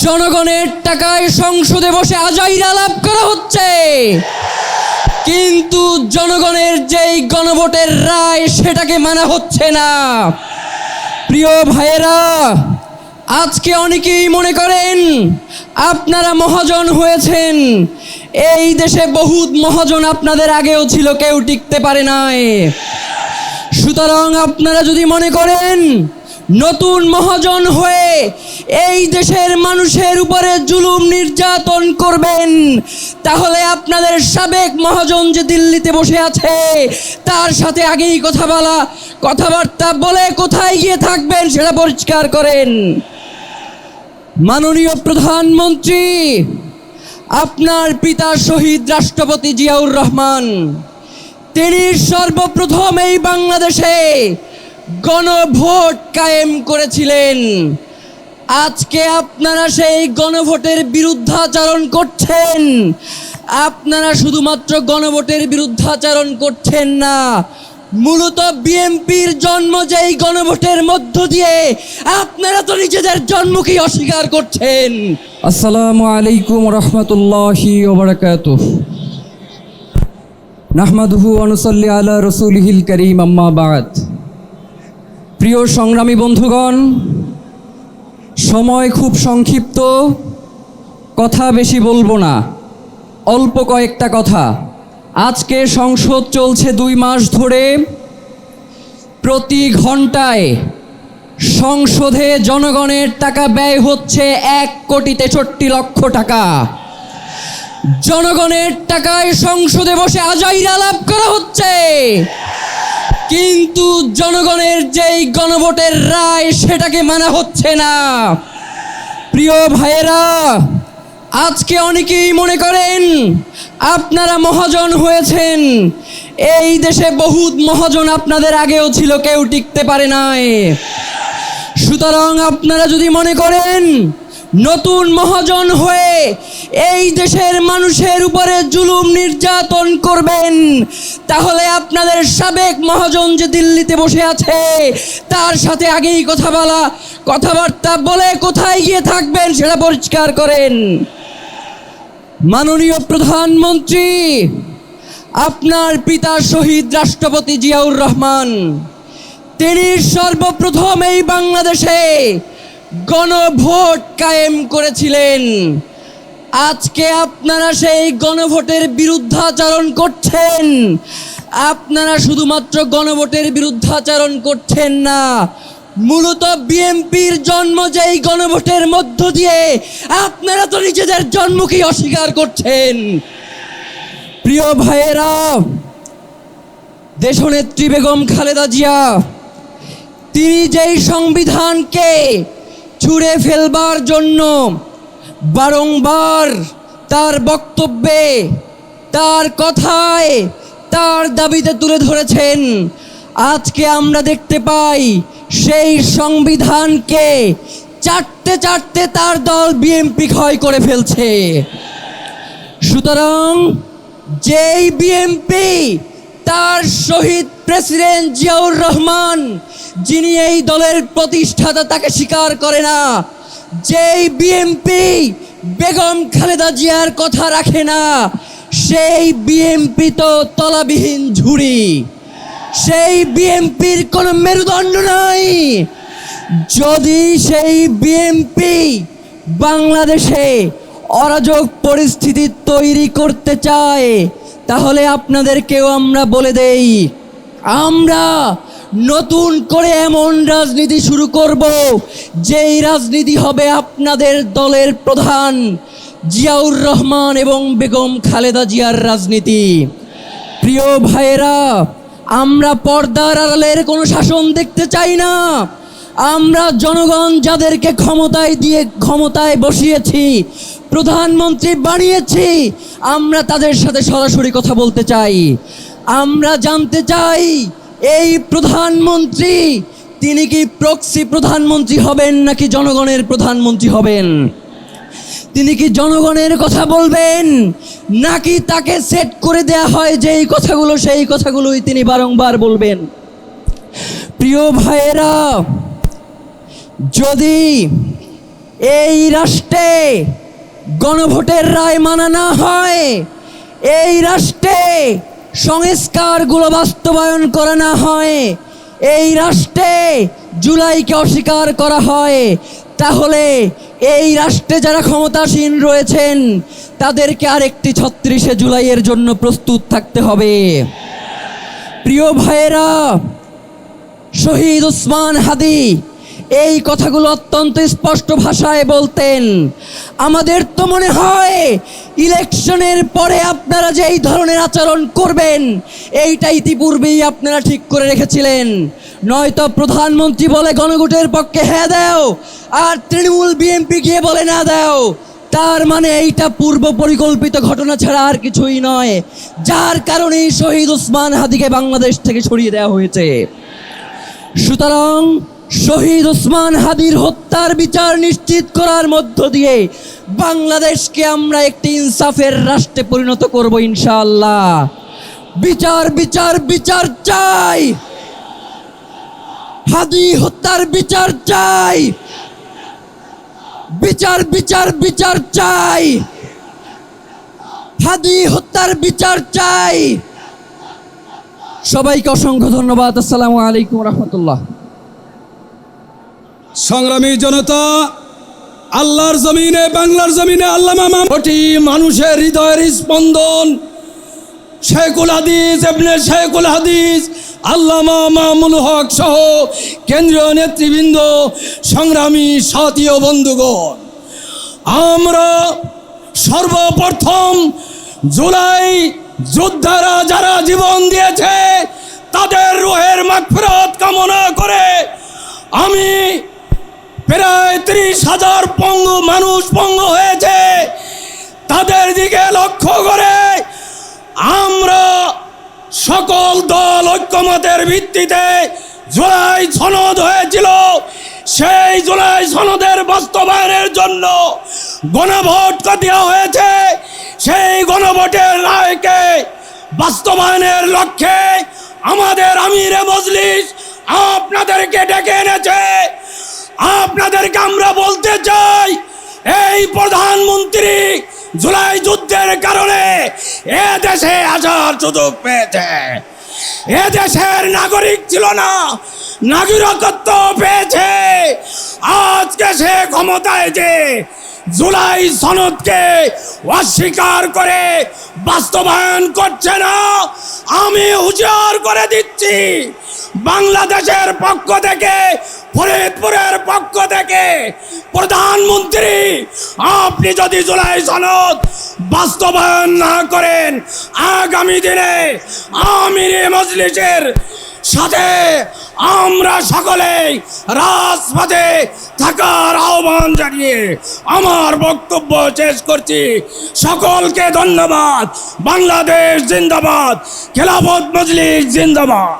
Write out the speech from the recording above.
জনগণের টাকায় সংসদে বসে আজাইর আলাপ করা হচ্ছে, কিন্তু জনগণের যেই গণভোটের রায় সেটাকে মানা হচ্ছে না। প্রিয় ভাইয়েরা, আজকে অনেকেই মনে করেন আপনারা মহাজন হয়েছেন। এই দেশে বহুত মহাজন আপনাদের আগেও ছিল, কেউ টিকতে পারে নাই। সুতরাং আপনারা যদি মনে করেন নতুন মহাজন হয়ে এই দেশের মানুষের উপরে জুলুম নির্যাতন করবেন, তাহলে আপনাদের সাবেক মহাজন যে দিল্লিতে বসে আছে তার সাথে আগেই কথাবার্তা বলে কোথায় গিয়ে থাকবেন সেটা পরিষ্কার করেন। মাননীয় প্রধানমন্ত্রী, আপনার পিতা শহীদ রাষ্ট্রপতি জিয়াউর রহমান, তিনি সর্বপ্রথম এই বাংলাদেশে গণভোট কায়েম করেছিলেন। আজকে আপনারা সেই গণভোটের বিরুদ্ধাচরণ করছেন। আপনারা শুধুমাত্র গণভোটের বিরুদ্ধাচরণ করছেন না, মূলত বিএনপির জন্ম যেই গণভোটের মধ্য দিয়ে, আপনারা তো নিজেদের জন্মকেই অস্বীকার করছেন। আসসালামু আলাইকুম রহমতুল্লাহি ওয়া বারাকাতুহু। নাহমাদুহু ওয়া নুসাল্লি আলা রাসূলিহিল কারীম, আম্মা বা'দ। প্রিয় সংগ্রামী বন্ধুগণ, সময় খুব সংক্ষিপ্ত, কথা বেশি বলবো না, অল্প কয়েকটা কথা। আজকে সংসদ চলছে 2 মাস ধরে। প্রতি ঘন্টায় সংসদে জনগণের টাকা ব্যয় হচ্ছে 1,63,00,000 টাকা। জনগণের টাকায় সংসদে বসে আজাইর আলাপ করা হচ্ছে, কিন্তু জনগণের যেই গণভোটের রায় সেটাকে মানা হচ্ছে না। প্রিয় ভাইয়েরা, আজকে অনেকেই মনে করেন আপনারা মহাজন হয়েছেন। এই দেশে বহুত মহাজন আপনাদের আগেও ছিল, কেউ টিকতে পারে নাই। সুতরাং আপনারা যদি মনে করেন নতুন মহাজন হয়ে এই দেশের মানুষের উপরে জুলুম নির্যাতন করবেন, তাহলে আপনাদের সাবেক মহাজন যে দিল্লিতে বসে আছে তার সাথে আগেই কথাবার্তা বলে কোথায় গিয়ে থাকবেন সেটা পরিষ্কার করেন। মাননীয় প্রধানমন্ত্রী, আপনার পিতা শহীদ রাষ্ট্রপতি জিয়াউর রহমান, তিনি সর্বপ্রথম এই বাংলাদেশে গণভোট কায়েম করেছিলেন। আজকে আপনারা সেই গণভোটের বিরুদ্ধাচরণ করছেন। আপনারা শুধুমাত্র গণভোটের বিরুদ্ধাচরণ করছেন না, মূলত বিএনপির জন্ম যেই গণভোটের মধ্য দিয়ে, আপনারা তো নিজেদের জন্মকেই অস্বীকার করছেন। প্রিয় ভাইয়েরা, দেশনেত্রী বেগম খালেদা জিয়া, তিনি যেই সংবিধানকে ছুঁড়ে ফেলবার জন্য বারংবার তার বক্তব্যে, তার কথায়, তার দাবিতে তুলে ধরেছেন, আজকে আমরা দেখতে পাই সেই সংবিধানকে চাটতে তার দল বিএনপি ক্ষয় করে ফেলছে। সুতরাং যেই বিএনপি তার শহীদ প্রেসিডেন্ট জিয়াউর রহমান, যিনি এই দলের প্রতিষ্ঠাতা, তাকে স্বীকার করে না, যেই বিএনপি বেগম খালেদা জিয়ার কথা রাখে না, সেই বিএনপি তো তলাবিহীন ঝুড়ি। সেই বিএনপির কোনো মেরুদণ্ড নাই। যদি সেই বিএনপি বাংলাদেশে অরাজক পরিস্থিতি তৈরি করতে চায়, তাহলে আপনাদেরকেও আমরা বলে দেই, আমরা নতুন করে এমন রাজনীতি শুরু করব যেই রাজনীতি হবে আপনাদের দলের প্রধান জিয়াউর রহমান এবং বেগম খালেদা জিয়ার রাজনীতি। প্রিয় ভাইয়েরা, আমরা পর্দার আড়ালের কোনো শাসন দেখতে চাই না। আমরা জনগণ যাদেরকে ক্ষমতায় বসিয়েছি, প্রধানমন্ত্রী বানিয়েছি, আমরা তাদের সাথে সরাসরি কথা বলতে চাই। আমরা জানতে চাই এই প্রধানমন্ত্রী, তিনি কি প্রক্সি প্রধানমন্ত্রী হবেন নাকি জনগণের প্রধানমন্ত্রী হবেন? তিনি কি জনগণের কথা বলবেন নাকি তাকে সেট করে দেয়া হয় যেই কথাগুলো সেই কথাগুলোই তিনি বারংবার বলবেন? প্রিয় ভাইয়েরা, যদি এই রাষ্ট্রে গণভোটের রায় মানা না হয়, এই রাষ্ট্রে সংস্কারগুলো বাস্তবায়ন করা না হয়, এই রাষ্ট্রে জুলাইকে অস্বীকার করা হয়, তাহলে এই রাষ্ট্রে যারা ক্ষমতাসীন রয়েছেন তাদেরকে আরেকটি 36শে জুলাইয়ের জন্য প্রস্তুত থাকতে হবে। প্রিয় ভাইয়েরা, শহীদ ওসমান হাদি এই কথাগুলো অত্যন্ত স্পষ্ট ভাষায় বলতেন। আমাদের তো মনে হয় ইলেকশনের পরে আপনারা যে এই ধরনের আচরণ করবেন এইটা ইতিপূর্বেই আপনারা ঠিক করে রেখেছিলেন। নয়তো প্রধানমন্ত্রী বলে গণভোটের পক্ষে হ্যাঁ দাও, আর তৃণমূল বিএনপি গিয়ে বলে না দাও, তার মানে এইটা পূর্ব পরিকল্পিত ঘটনা ছাড়া আর কিছুই নয়, যার কারণেই শহীদ ওসমান হাদিকে বাংলাদেশ থেকে সরিয়ে দেওয়া হয়েছে। সুতরাং শহীদ ওসমান হাদির হত্যার বিচার নিশ্চিত করার মধ্য দিয়ে বাংলাদেশকে আমরা একটি ইনসাফের রাষ্ট্রে পরিণত করব ইনশাআল্লাহ। বিচার বিচার বিচার চাই, হাদি হত্যার বিচার চাই, বিচার বিচার বিচার চাই, হাদি হত্যার বিচার চাই। সবাইকে অসংখ্য ধন্যবাদ। আসসালামু আলাইকুম রহমতুল্লাহ। সংগ্রামী জনতা, আল্লাহর জমিনে, বাংলার জমিনে আল্লামা কোটি মানুষের হৃদয়ের স্পন্দন শেখুল হাদিস ইবনে শেখুল হাদিস আল্লামা মামুনুল হক সহ কেন্দ্রীয় নেতৃবৃন্দ, সংগ্রামী সাথী ও বন্ধুগণ, আমরা সর্বপ্রথম জুলাই যোদ্ধারা যারা জীবন দিয়েছে তাদের রুহের মাগফিরাত কামনা করে আমি প্রায় 30,000 মানুষ পঙ্গু হয়েছে, তাদের দিকে লক্ষ্য করে আমরা সকল দল ঐক্যমতের ভিত্তিতে জুলাই সনদ হয়েছিল, সেই জুলাই সনদের বাস্তবায়নের জন্য গণভোট দেওয়া হয়েছে। সেই গণভোটের রায়কে বাস্তবায়নের লক্ষ্যে আমাদের আমিরে মজলিস আপনাদেরকে ডেকে এনেছে। আপনাদেরকে আমরা বলতে চাই, এই প্রধানমন্ত্রী জুলাই যুদ্ধের কারণে এ দেশে আসার সুযোগ পেয়েছে, এ দেশের নাগরিক ছিল না, নাগরিকত্ব পেয়েছে। আজকে সে ক্ষমতায় যে জুলাই সনদকে অস্বীকার করে বাস্তবায়ন করছে না, আমি হুঁশিয়ার করে দিচ্ছি, বাংলাদেশের পক্ষ থেকে, ফরিদপুরের পক্ষ থেকে প্রধানমন্ত্রী আপনি যদি জুলাই সনদ বাস্তবায়ন না করেন, আগামী দিনে আমিরে মজলিসের সাথে আমরা সকলেই রাজপথে থাকার আহ্বান জানিয়ে আমার বক্তব্য শেষ করছি। সকলকে ধন্যবাদ। বাংলাদেশ জিন্দাবাদ, খেলাফত মজলিস জিন্দাবাদ।